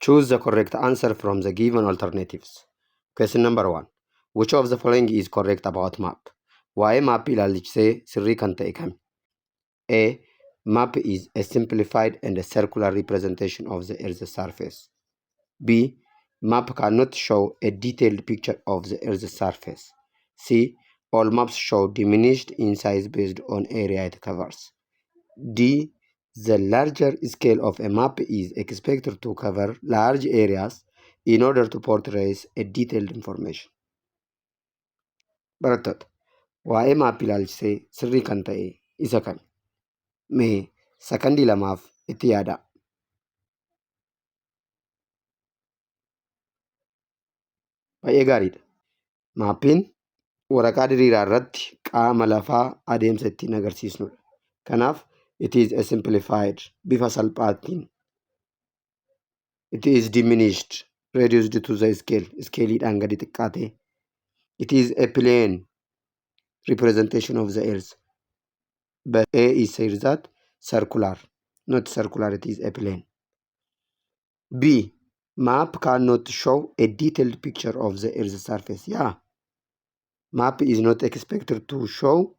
Choose the correct answer from the given alternatives. Question number 1. Which of the following is correct about map? Waa'ee map ilaalchisee sirrii kan ta'e kami? A. Map is a simplified and a circular representation of the Earth's surface. B. Map cannot show a detailed picture of the Earth's surface. C. All maps show diminished in size based on area it covers. D. The larger scale of a map is expected to cover large areas in order to portray a detailed information. Barattoota, waa'ee maappii ilaalchisee sirrii kan ta'e isa kami? Mee sakandii 2 itti yaadaa. Baay'ee gaariidha. Maappiin waraqaa diriiraa irratti qaama lafaa adeemsa ittiin agarsiisnudha. Kanaaf it is a simplified bifa salphaatiin. It is diminished reduced to the scale skeeliidhaan gadi xiqqaatee. It is a plain representation of the earth. But A is said that circular, not circular, it is a plane. B. Map cannot show a detailed picture of the Earth's surface. Yeah. Map is not expected to show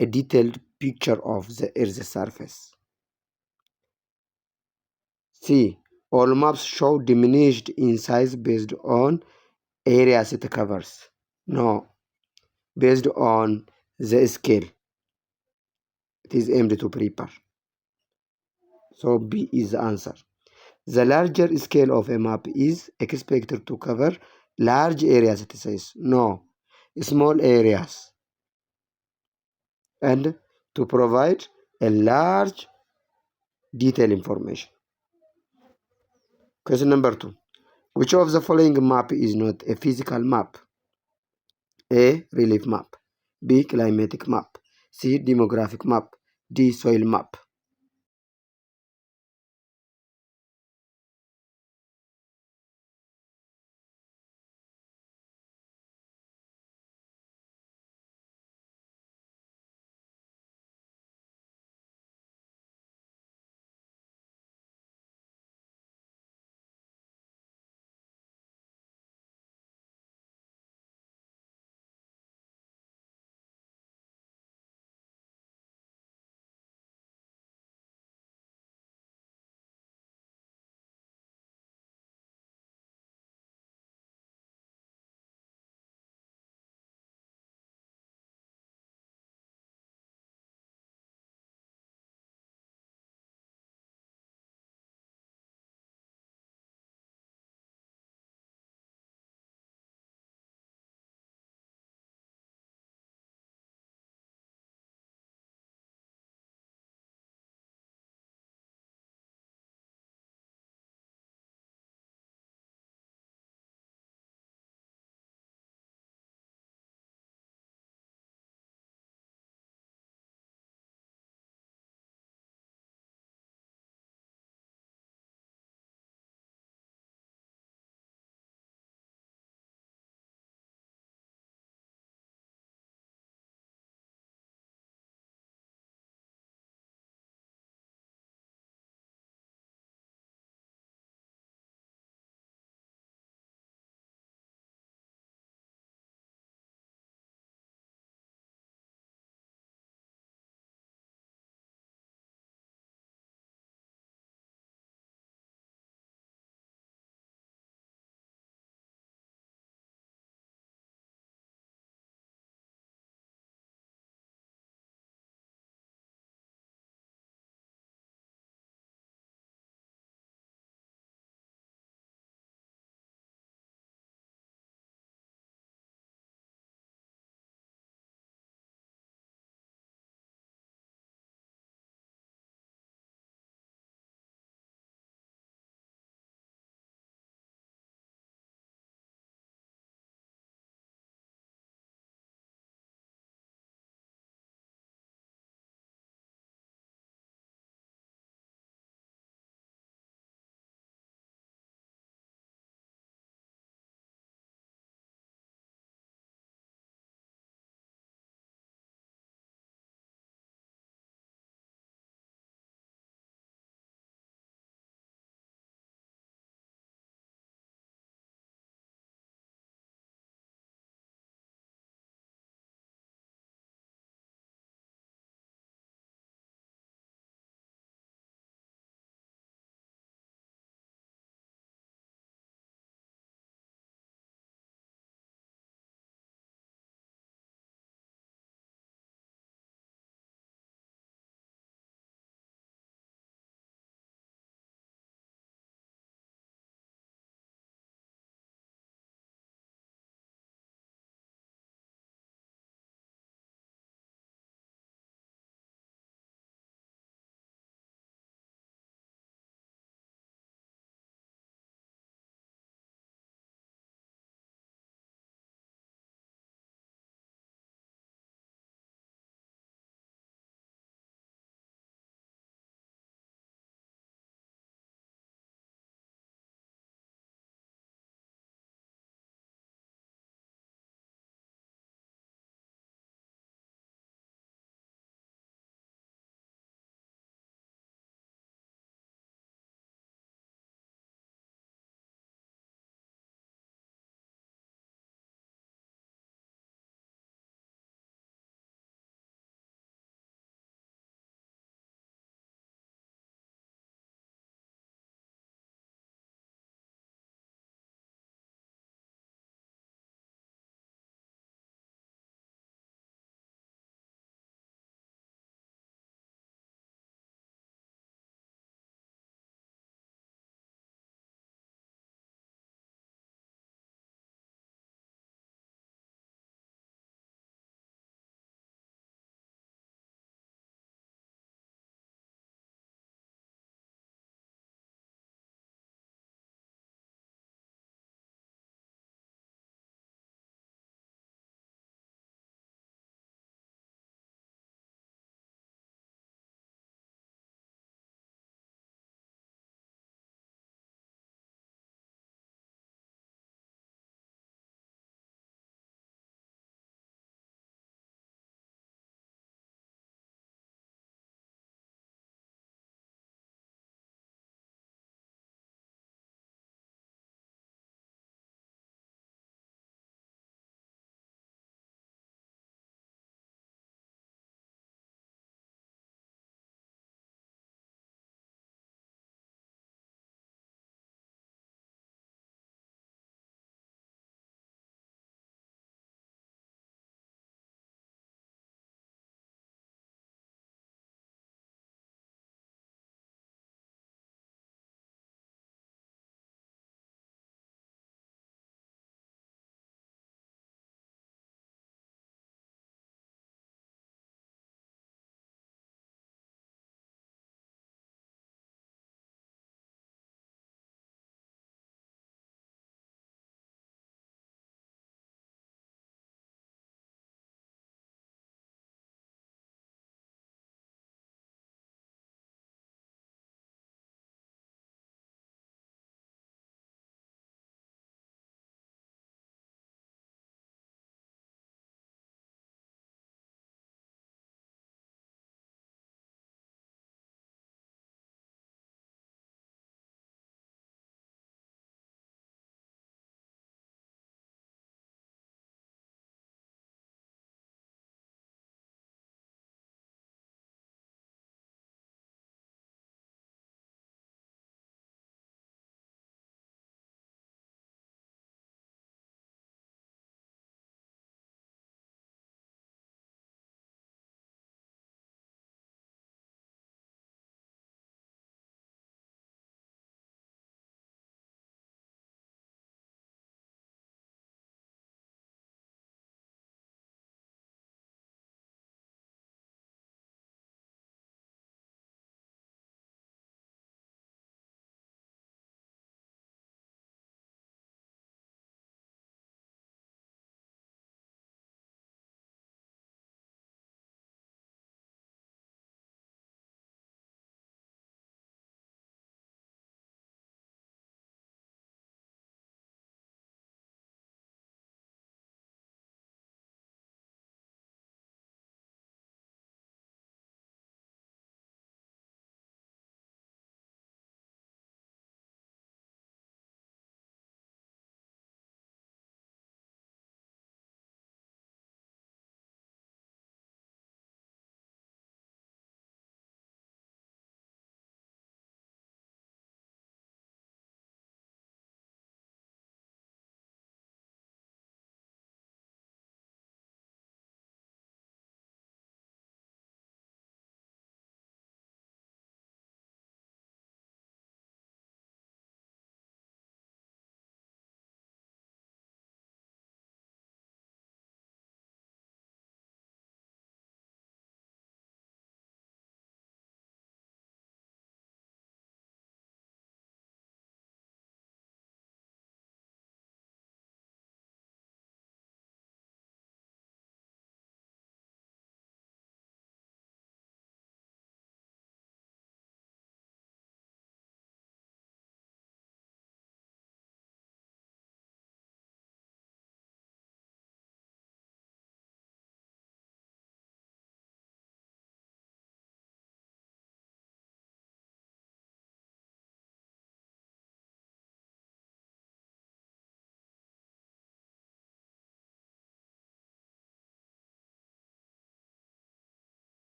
a detailed picture of the Earth's surface. C. All maps show diminished in size based on areas it covers. No. Based on the scale. It is aimed to prepare. So B is the answer. The larger scale of a map is expected to cover large areas, it says. No, small areas. And to provide a large detailed information. Question number 2. Which of the following map is not a physical map? A. Relief map. B. Climatic map. C. Demographic map. D. Soil map.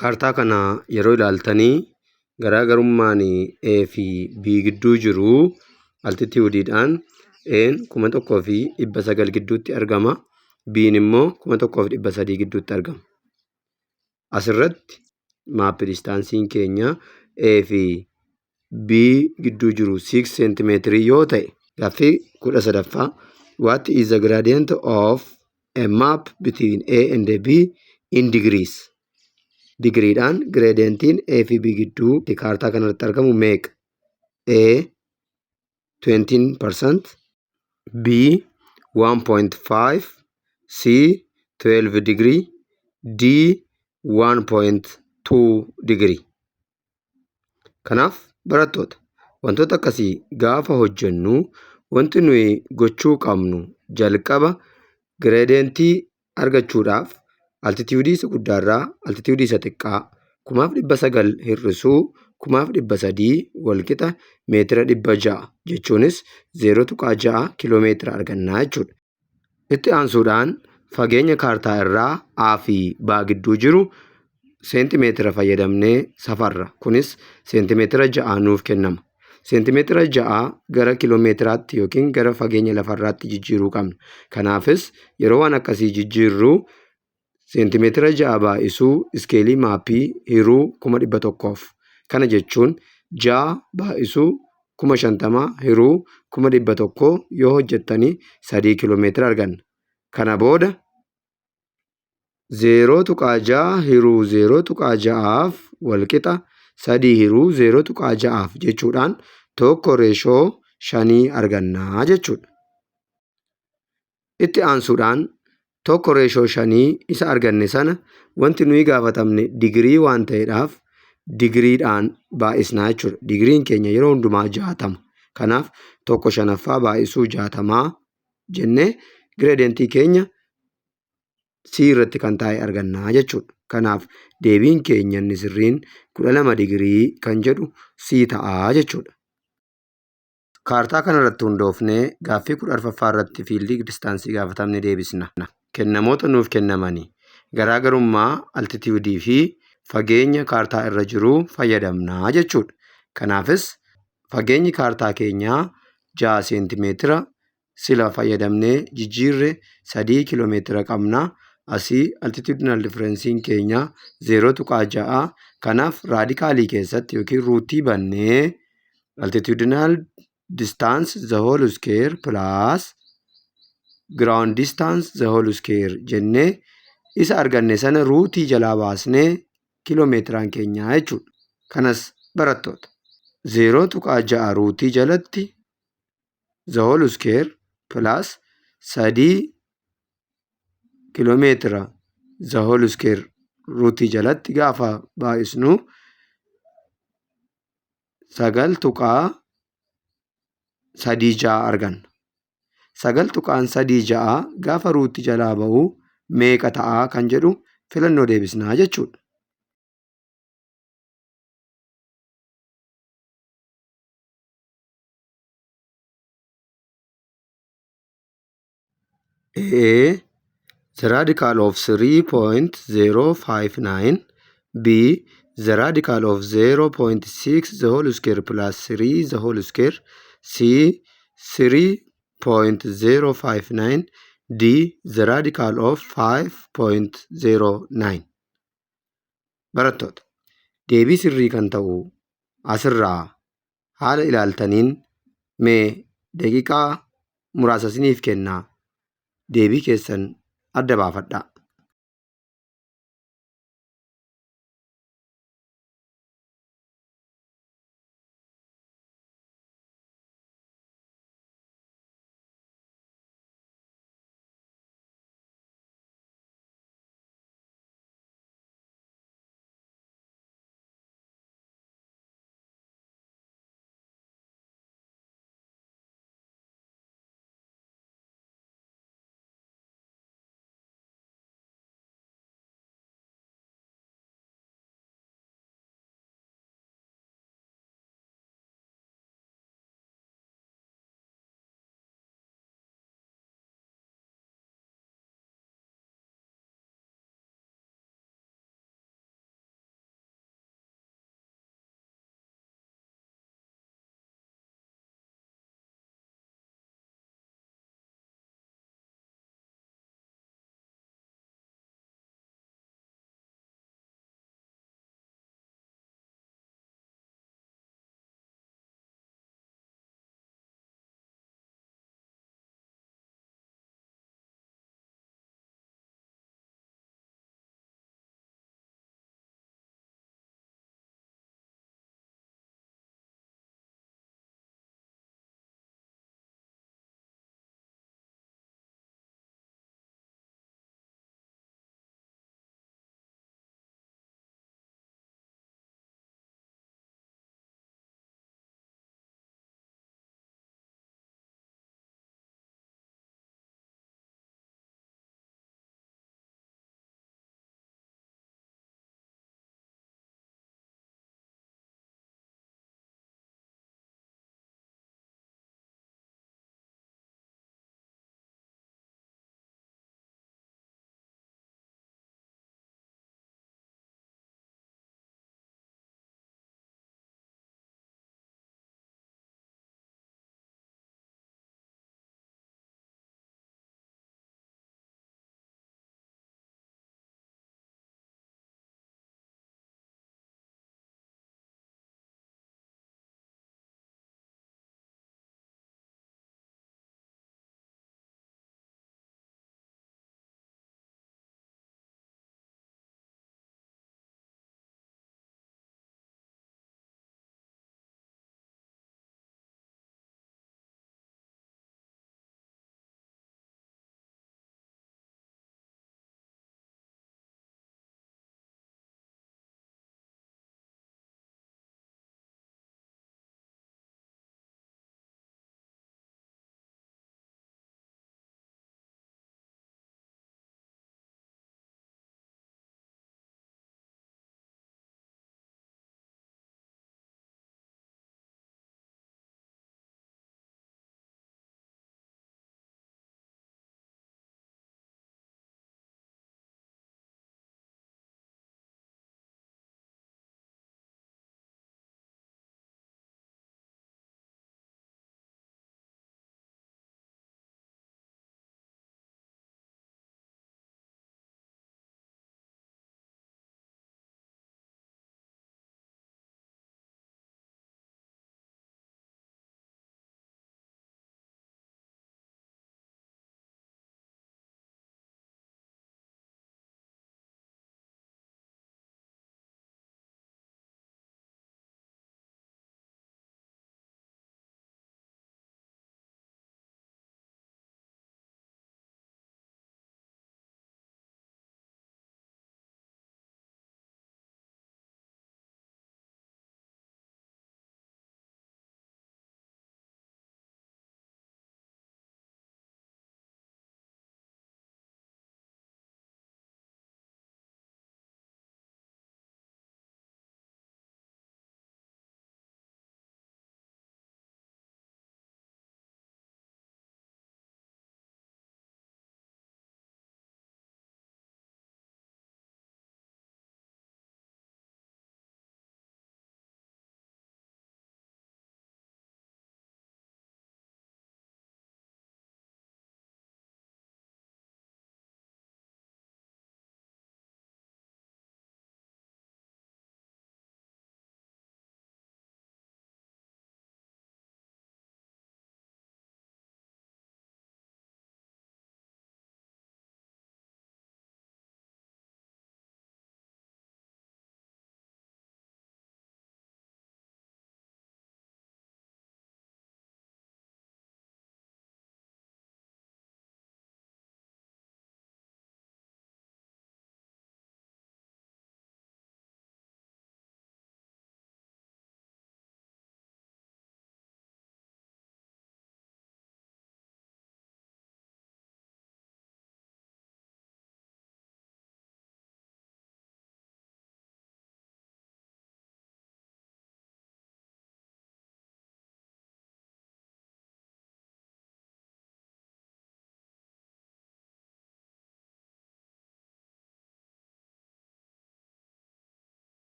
Kaartaa kana yeroo ilaaltanii garaagarummaan A fi B gidduu jiru altituudiidhaan A'n 1900 gidduutti argama. B'n immoo 1300 gidduutti argama. Asirratti maappi distaansiin keenya A fi B gidduu jiru 6 cm yoo ta'e, gaaffii 13ffaa what is the gradient of a map between A and B in degrees? Digriidhaan gradeentiin A fi B gidduu kaartaa kanarratti argamu meeqa? A 20%, B 1.5, C 12 degree, D 1.2 degree. Kanaaf barattoota wantoota akkasii gaafa hojjennu wanti nuyi gochuu qabnu jalqaba gireedentii argachuudhaaf altituudii isa guddaarraa altituudii isa xiqqaa 1900 hir'isuu 1300 walqixa meetira 600 jechuunis 0.6 kiiloomeetira argannaa jechuudha. Itti aansuudhaan fageenya kaartaa irraa A fi B gidduu jiru seentimeetira fayyadamnee safarra. Kunis seentimeetira 6 nuuf kennama. Seentimeetira 6 gara kiiloomeetiraatti yookiin gara fageenya lafarraatti jijjiiruu qabna. Kanaafis yeroo waan akkasii jijjiirru seentimeetira 6 baay'isuu iskeelii maappii hiruu 100,000f. Kana jechuun 6 baay'isuu 50,000 hiruu 100,000 yoo hojjettanii 3 kiiloomeetira arganna. Kana booda 0.6 hiruu 0.6f walqixa 3 hiruu 0.6f jechuudhaan 1:5 argannaa jechuudha. Itti aansuudhaan 1:5 isa arganne sana wanti nuyi gaafatamne digirii waan ta'eedhaaf digiriidhaan baay'isnaa jechuudha. Digiriin keenya yeroo hundumaa 60. Kanaaf 1/5 baay'isuu 60 jennee gireedentii keenya C irratti kan taa'e argannaa jechuudha. Kanaaf deebiin keenya inni sirriin 12 digirii kan jedhu C ta'aa jechuudha. Kaartaa kanarratti hundoofnee gaaffii 14ffaa irratti fiildii distaansii gaafatamne deebisna. Kennamoota nuuf kennamanii garaagarummaa altituudii fi fageenya kaartaa irra jiruu fayyadamnaa jechuudha. Kanaafis fageenyi kaartaa keenyaa 6 seentimeetira sila fayyadamnee jijjiirre 3 kiiloomeetira qabna. Asii altitudinal differensiin keenya 0.6. Kanaaf raadikaalii keessatti yookiin ruutii bannee altitudinal distance the whole square plus ground distance the whole square jennee isa arganne sana ruutii jalaa baasnee kiiloomeetiraan keenyaa jechuudha. Kanas barattoota 0.6 ruutii jalatti the whole square plus 3 kiiloomeetira the whole square ruutii jalatti gaafa baay'isnu 9.36 arganna. 9.36 gaafa ruutii jalaa ba'u meeqa ta'aa kan jedhu filannoo deebisnaa jechuudha. A. The radical of 3.059. B. The radical of 0.6 the whole square plus 3 the whole square. C. 3.059. D. The radical of 5.09. Barattoota deebii sirrii kan ta'u asirraa haala ilaaltaniin mee daqiiqaa muraasa isiniif kennaa deebii keessan adda baafadhaa.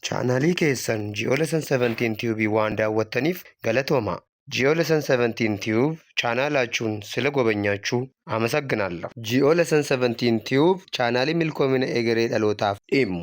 Chaanaalii keessan Ji'oolessan 17 Tiyuubii waan daawwattaniif galatooma. Ji'oolessan 17 Tiyuub chaanaalaችሁን ስለጎበኛችሁ አመሰግናለሁ። Ji'oolessan 17 Tiyuub chaanaalii milkoomina egeree dhalootaaf dhimmu.